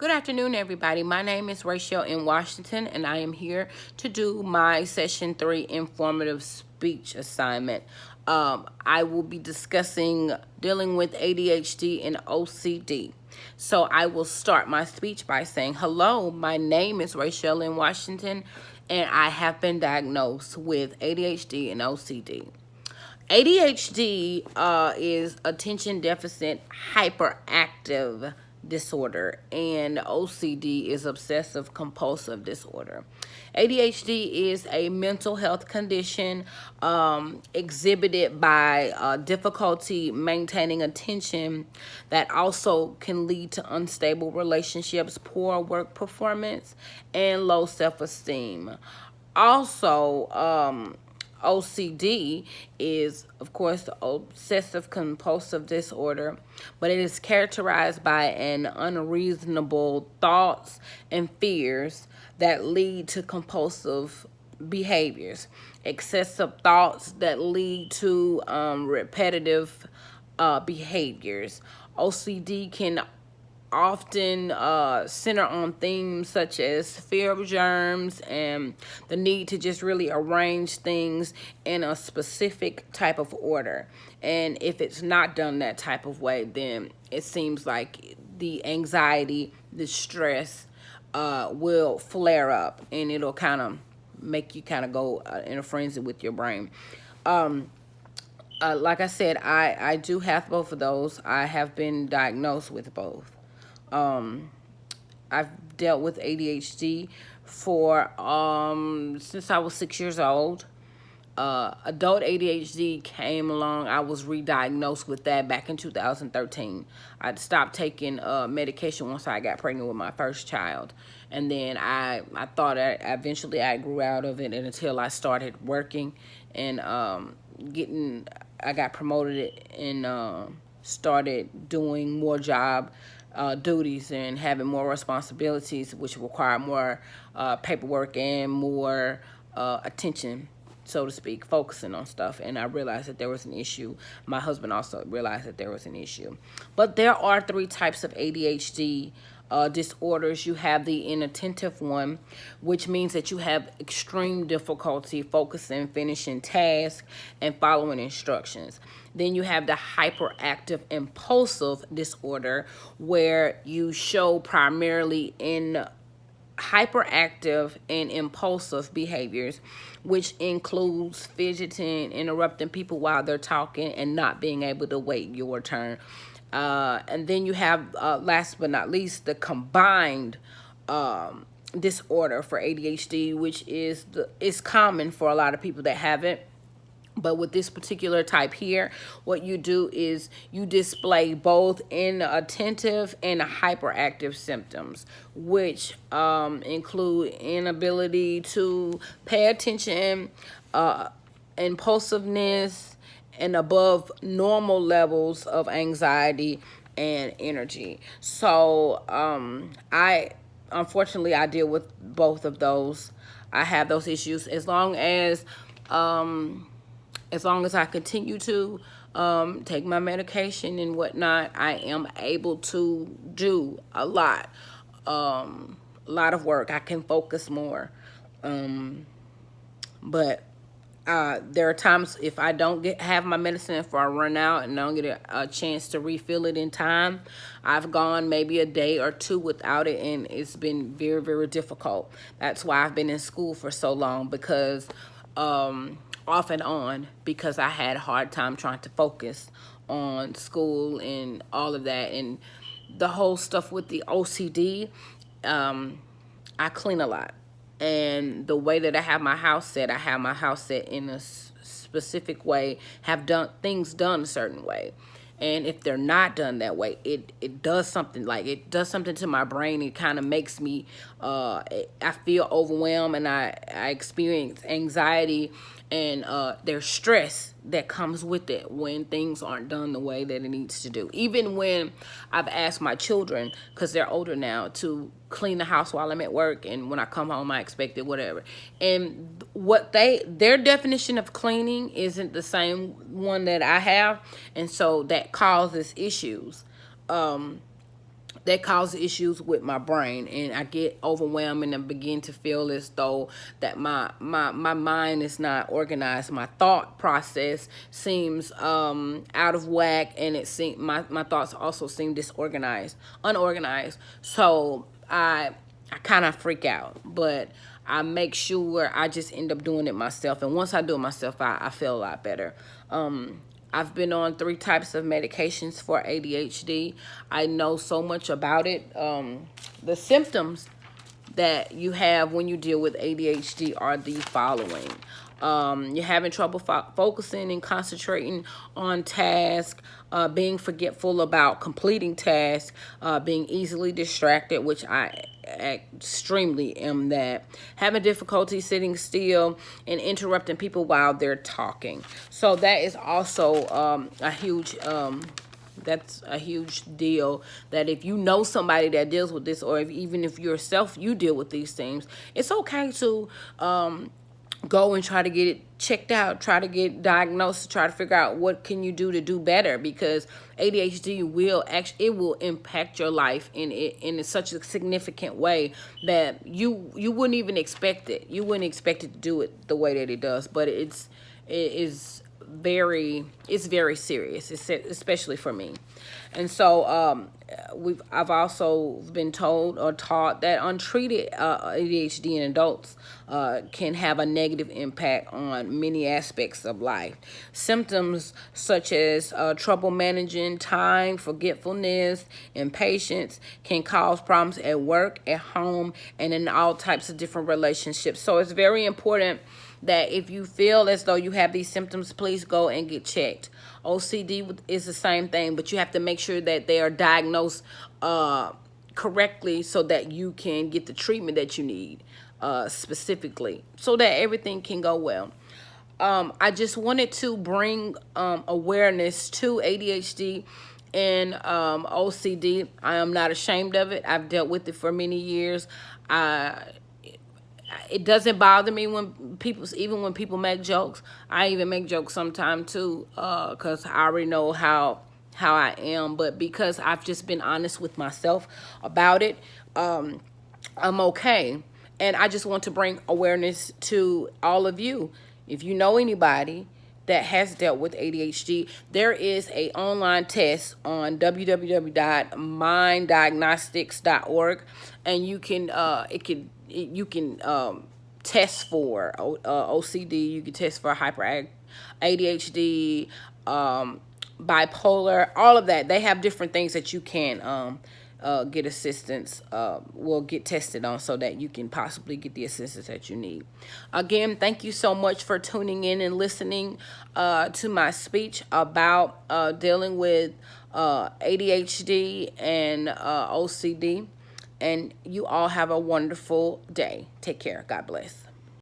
Good afternoon, everybody. My name is Rachel in Washington, and I am here to do my Session 3 informative speech assignment. I will be discussing dealing with ADHD and OCD. So I will start my speech by saying, hello, my name is Rachel in Washington, and I have been diagnosed with ADHD and OCD. ADHD is attention deficit hyperactive disorder, and OCD is obsessive compulsive disorder. ADHD is a mental health condition exhibited by difficulty maintaining attention that also can lead to unstable relationships, poor work performance, and low self-esteem. Also, OCD is, of course, the obsessive compulsive disorder, but it is characterized by an unreasonable thoughts and fears that lead to compulsive behaviors, excessive thoughts that lead to repetitive behaviors. OCD can often center on themes such as fear of germs and the need to just really arrange things in a specific type of order. And if it's not done that type of way, then it seems like the anxiety, the stress will flare up, and it'll kind of make you kind of go in a frenzy with your brain. Like I said, I do have both of those. I have been diagnosed with both. I've dealt with ADHD for since I was 6 years old. Adult ADHD came along. I was re-diagnosed with that back in 2013. I stopped taking medication once I got pregnant with my first child, and then I thought eventually I grew out of it, and until I started working and I got promoted and started doing more job duties and having more responsibilities, which require more paperwork and more attention, so to speak, focusing on stuff. And I realized that there was an issue. My husband also realized that there was an issue. But there are three types of ADHD disorders. You have the inattentive one, which means that you have extreme difficulty focusing, finishing tasks, and following instructions. Then you have the hyperactive impulsive disorder, where you show primarily in hyperactive and impulsive behaviors, which includes fidgeting, interrupting people while they're talking, and not being able to wait your turn. And then you have, last but not least, the combined disorder for ADHD, which is common for a lot of people that have it. But with this particular type here, what you do is you display both inattentive and hyperactive symptoms, which include inability to pay attention, impulsiveness, and above normal levels of anxiety and energy. So I unfortunately I deal with both of those. I have those issues as long as I continue to take my medication and whatnot. I am able to do a lot of work. I can focus more. But there are times if I don't have my medicine, if I run out and don't get a chance to refill it in time, I've gone maybe a day or two without it, and it's been very, very difficult. That's why I've been in school for so long, because off and on, because I had a hard time trying to focus on school and all of that. And the whole stuff with the OCD, I clean a lot. And the way that I have my house set, I have my house set in a specific way, have done things done a certain way. And if they're not done that way, it does something, like it does something to my brain. It kind of makes me, I feel overwhelmed, and I experience anxiety, and there's stress that comes with it when things aren't done the way that it needs to do. Even when I've asked my children, because they're older now, to clean the house while I'm at work, and when I come home I expect it, whatever. And their definition of cleaning isn't the same one that I have, and so that causes issues. that causes issues with my brain, and I get overwhelmed and I begin to feel as though that my mind is not organized. My thought process seems out of whack, and it seem my thoughts also seem unorganized. So I kind of freak out, but I make sure I just end up doing it myself. And once I do it myself, I feel a lot better. I've been on 3 types of medications for ADHD. I know so much about it. The symptoms that you have when you deal with ADHD are the following. You're having trouble focusing and concentrating on tasks, being forgetful about completing tasks, being easily distracted, which I extremely am that, having difficulty sitting still, and interrupting people while they're talking. So that is also a huge that's a huge deal, that if you know somebody that deals with this, or if, even if yourself you deal with these things, it's okay to go and try to get it checked out, try to get diagnosed, try to figure out what can you do to do better, because ADHD will actually, it will impact your life in such a significant way that you wouldn't even expect it. You wouldn't expect it to do it the way that it does, but it is it's very serious, especially for me. And so I've also been told or taught that untreated ADHD in adults can have a negative impact on many aspects of life. Symptoms such as trouble managing time, forgetfulness, impatience can cause problems at work, at home, and in all types of different relationships. So it's very important that if you feel as though you have these symptoms, please go and get checked. OCD is the same thing, but you have to make sure that they are diagnosed correctly, so that you can get the treatment that you need specifically, so that everything can go well. I just wanted to bring awareness to ADHD and OCD. I am not ashamed of it. I've dealt with it for many years. It doesn't bother me when even when people make jokes. I even make jokes sometimes too, because I already know how I am. But because I've just been honest with myself about it, I'm okay. And I just want to bring awareness to all of you. If you know anybody that has dealt with ADHD, there is a online test on www.minddiagnostics.org, and you can you can test for OCD. You can test for hyper ADHD, bipolar, all of that. They have different things that you can get assistance, will get tested on, so that you can possibly get the assistance that you need. Again, thank you so much for tuning in and listening to my speech about dealing with ADHD and OCD. And you all have a wonderful day. Take care. God bless.